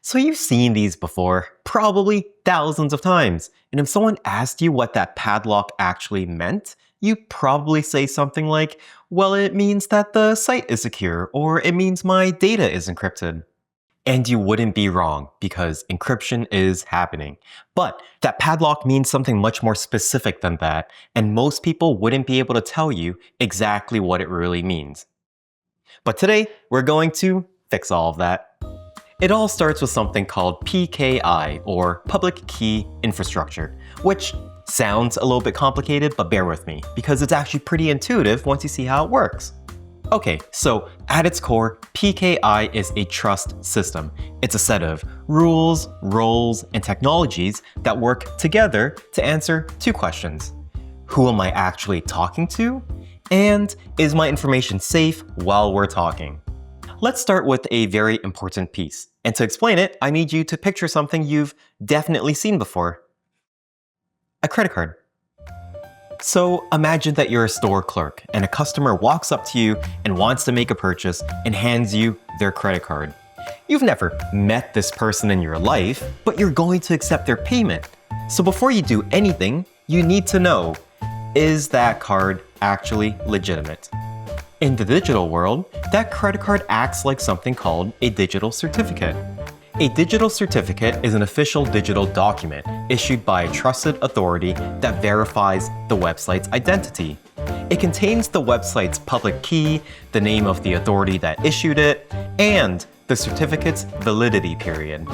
So you've seen these before, probably thousands of times. And if someone asked you what that padlock actually meant, you'd probably say something like, well, it means that the site is secure, or it means my data is encrypted. And you wouldn't be wrong, because encryption is happening. But that padlock means something much more specific than that, and most people wouldn't be able to tell you exactly what it really means. But today, we're going to fix all of that. It all starts with something called PKI, or Public Key Infrastructure, which sounds a little bit complicated, but bear with me, because it's actually pretty intuitive once you see how it works. Okay, so at its core, PKI is a trust system. It's a set of rules, roles, and technologies that work together to answer two questions. Who am I actually talking to? And is my information safe while we're talking? Let's start with a very important piece. And to explain it, I need you to picture something you've definitely seen before. A credit card. So imagine that you're a store clerk and a customer walks up to you and wants to make a purchase and hands you their credit card. You've never met this person in your life, but you're going to accept their payment. So before you do anything, you need to know, is that card actually legitimate? In the digital world, that credit card acts like something called a digital certificate. A digital certificate is an official digital document issued by a trusted authority that verifies the website's identity. It contains the website's public key, the name of the authority that issued it, and the certificate's validity period.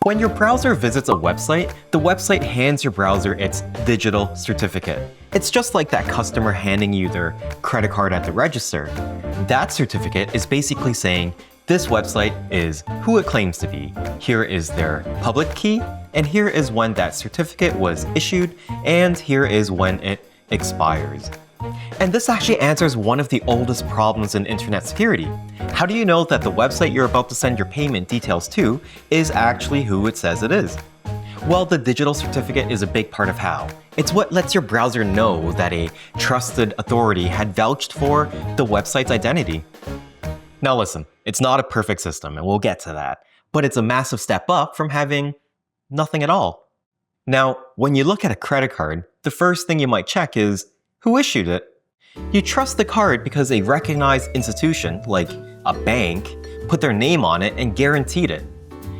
When your browser visits a website, the website hands your browser its digital certificate. It's just like that customer handing you their credit card at the register. That certificate is basically saying, this website is who it claims to be. Here is their public key, and here is when that certificate was issued, and here is when it expires. And this actually answers one of the oldest problems in internet security. How do you know that the website you're about to send your payment details to is actually who it says it is? Well, the digital certificate is a big part of how. It's what lets your browser know that a trusted authority had vouched for the website's identity. Now listen, it's not a perfect system, and we'll get to that, but it's a massive step up from having nothing at all. Now, when you look at a credit card, the first thing you might check is, who issued it? You trust the card because a recognized institution, like a bank, put their name on it and guaranteed it.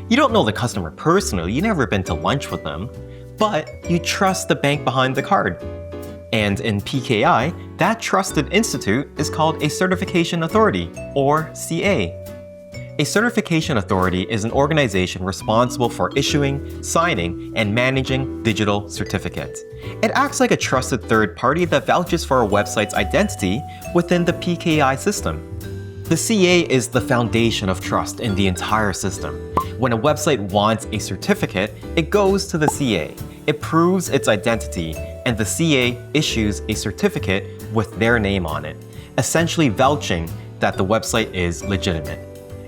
You don't know the customer personally, you've never been to lunch with them, but you trust the bank behind the card. And in PKI, that trusted institute is called a certification authority, or CA. A certification authority is an organization responsible for issuing, signing, and managing digital certificates. It acts like a trusted third party that vouches for a website's identity within the PKI system. The CA is the foundation of trust in the entire system. When a website wants a certificate, it goes to the CA. It proves its identity, and the CA issues a certificate with their name on it, essentially vouching that the website is legitimate.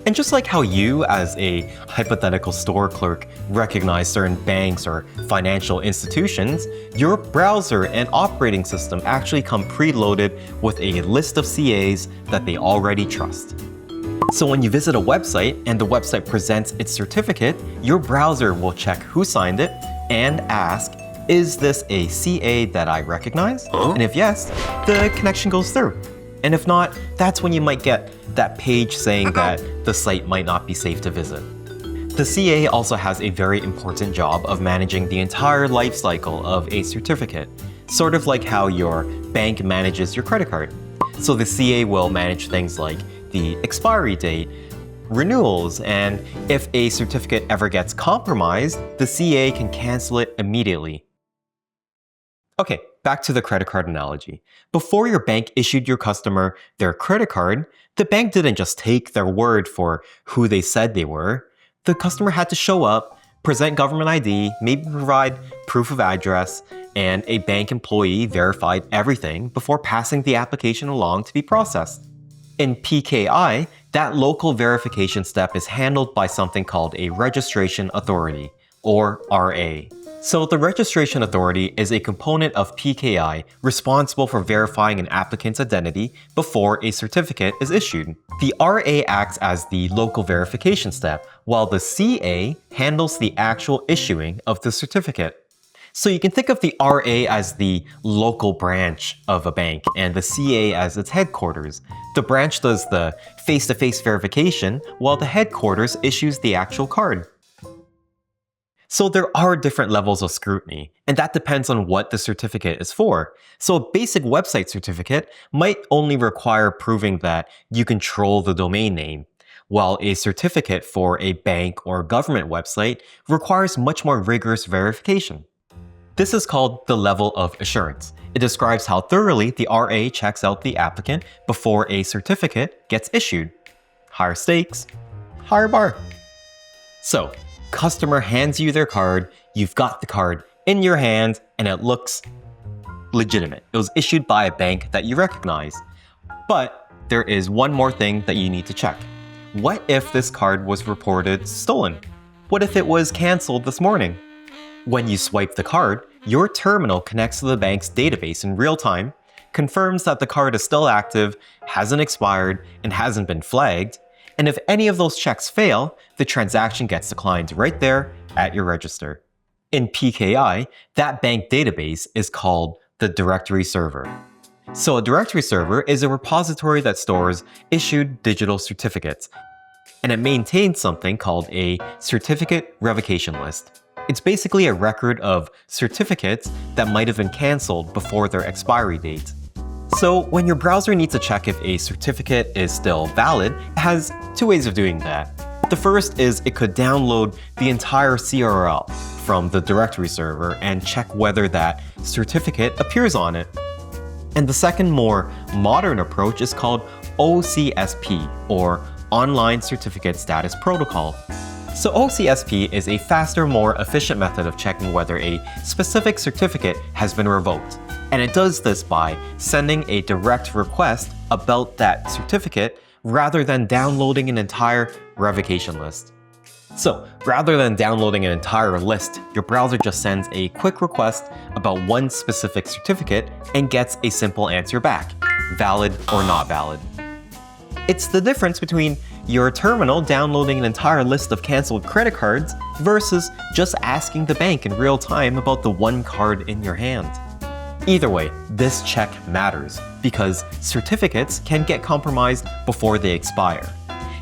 And just like how you, as a hypothetical store clerk, recognize certain banks or financial institutions, your browser and operating system actually come preloaded with a list of CAs that they already trust. So when you visit a website and the website presents its certificate, your browser will check who signed it and ask, is this a CA that I recognize? And if yes, the connection goes through. And if not, that's when you might get that page saying that the site might not be safe to visit. The CA also has a very important job of managing the entire life cycle of a certificate, sort of like how your bank manages your credit card. So the CA will manage things like the expiry date, renewals, and if a certificate ever gets compromised, the CA can cancel it immediately. Okay, back to the credit card analogy. Before your bank issued your customer their credit card, the bank didn't just take their word for who they said they were. The customer had to show up, present government ID, maybe provide proof of address, and a bank employee verified everything before passing the application along to be processed. In PKI, that local verification step is handled by something called a registration authority, or RA. So the registration authority is a component of PKI responsible for verifying an applicant's identity before a certificate is issued. The RA acts as the local verification step, while the CA handles the actual issuing of the certificate. So you can think of the RA as the local branch of a bank and the CA as its headquarters. The branch does the face-to-face verification while the headquarters issues the actual card. So there are different levels of scrutiny, and that depends on what the certificate is for. So a basic website certificate might only require proving that you control the domain name, while a certificate for a bank or government website requires much more rigorous verification. This is called the level of assurance. It describes how thoroughly the RA checks out the applicant before a certificate gets issued. Higher stakes, higher bar. So, customer hands you their card, you've got the card in your hand, and it looks legitimate. It was issued by a bank that you recognize. But there is one more thing that you need to check. What if this card was reported stolen? What if it was canceled this morning? When you swipe the card, your terminal connects to the bank's database in real time, confirms that the card is still active, hasn't expired, and hasn't been flagged, and if any of those checks fail, the transaction gets declined right there at your register. In PKI, that bank database is called the directory server. So a directory server is a repository that stores issued digital certificates, and it maintains something called a certificate revocation list. It's basically a record of certificates that might have been canceled before their expiry date. So when your browser needs to check if a certificate is still valid, it has two ways of doing that. The first is it could download the entire CRL from the directory server and check whether that certificate appears on it. And the second, more modern approach is called OCSP, or Online Certificate Status Protocol. So OCSP is a faster, more efficient method of checking whether a specific certificate has been revoked. And it does this by sending a direct request about that certificate rather than downloading an entire revocation list. So rather than downloading an entire list, your browser just sends a quick request about one specific certificate and gets a simple answer back, valid or not valid. It's the difference between your terminal downloading an entire list of canceled credit cards versus just asking the bank in real time about the one card in your hand. Either way, this check matters because certificates can get compromised before they expire.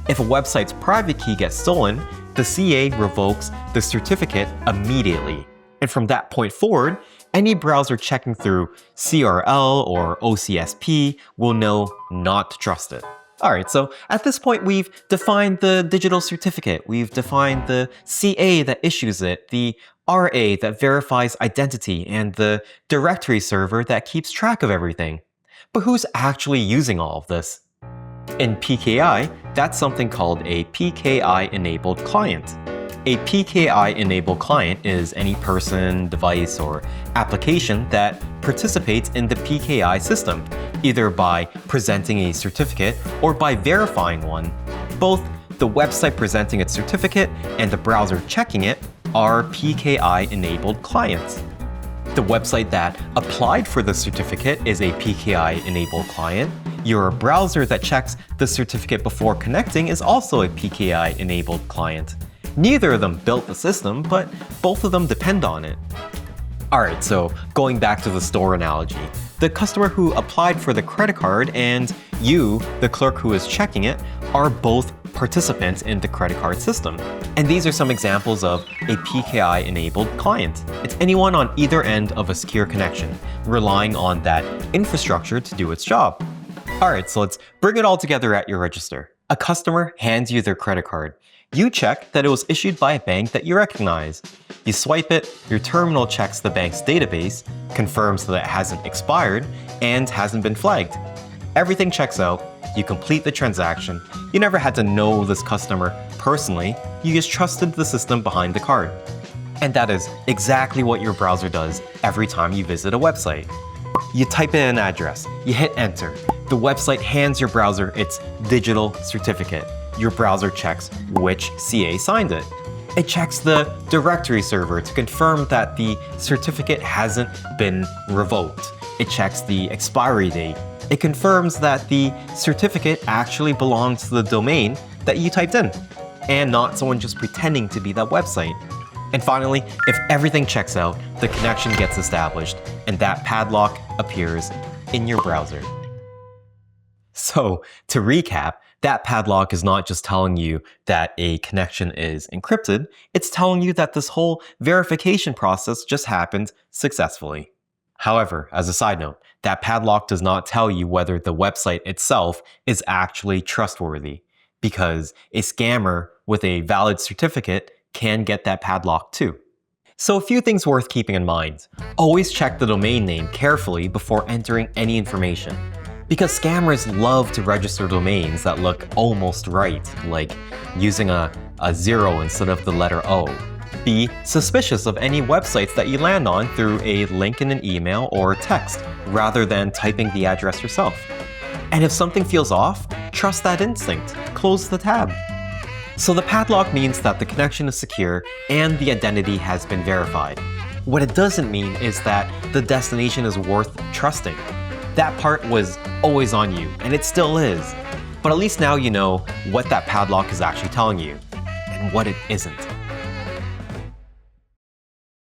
If a website's private key gets stolen, the CA revokes the certificate immediately. And from that point forward, any browser checking through CRL or OCSP will know not to trust it. Alright, so at this point we've defined the digital certificate, we've defined the CA that issues it, the RA that verifies identity, and the directory server that keeps track of everything. But who's actually using all of this? In PKI, that's something called a PKI Enabled Client. A PKI Enabled Client is any person, device, or application that participates in the PKI system, either by presenting a certificate or by verifying one. Both the website presenting its certificate and the browser checking it are PKI Enabled Clients. The website that applied for the certificate is a PKI Enabled Client. Your browser that checks the certificate before connecting is also a PKI Enabled Client. Neither of them built the system, but both of them depend on it. Alright, so going back to the store analogy, the customer who applied for the credit card and you, the clerk who is checking it, are both participants in the credit card system. And these are some examples of a PKI-enabled client. It's anyone on either end of a secure connection, relying on that infrastructure to do its job. Alright, so let's bring it all together at your register. A customer hands you their credit card. You check that it was issued by a bank that you recognize. You swipe it, your terminal checks the bank's database, confirms that it hasn't expired, and hasn't been flagged. Everything checks out, you complete the transaction. You never had to know this customer personally, you just trusted the system behind the card. And that is exactly what your browser does every time you visit a website. You type in an address, you hit enter. The website hands your browser its digital certificate. Your browser checks which CA signed it. It checks the directory server to confirm that the certificate hasn't been revoked. It checks the expiry date. It confirms that the certificate actually belongs to the domain that you typed in, and not someone just pretending to be that website. And finally, if everything checks out, the connection gets established, and that padlock appears in your browser. So, to recap, that padlock is not just telling you that a connection is encrypted, it's telling you that this whole verification process just happened successfully. However, as a side note, that padlock does not tell you whether the website itself is actually trustworthy, because a scammer with a valid certificate can get that padlock too. So a few things worth keeping in mind. Always check the domain name carefully before entering any information, because scammers love to register domains that look almost right, like using a 0 instead of the letter O. Be suspicious of any websites that you land on through a link in an email or text, rather than typing the address yourself. And if something feels off, trust that instinct. Close the tab. So the padlock means that the connection is secure and the identity has been verified. What it doesn't mean is that the destination is worth trusting. That part was always on you, and it still is. But at least now you know what that padlock is actually telling you, and what it isn't.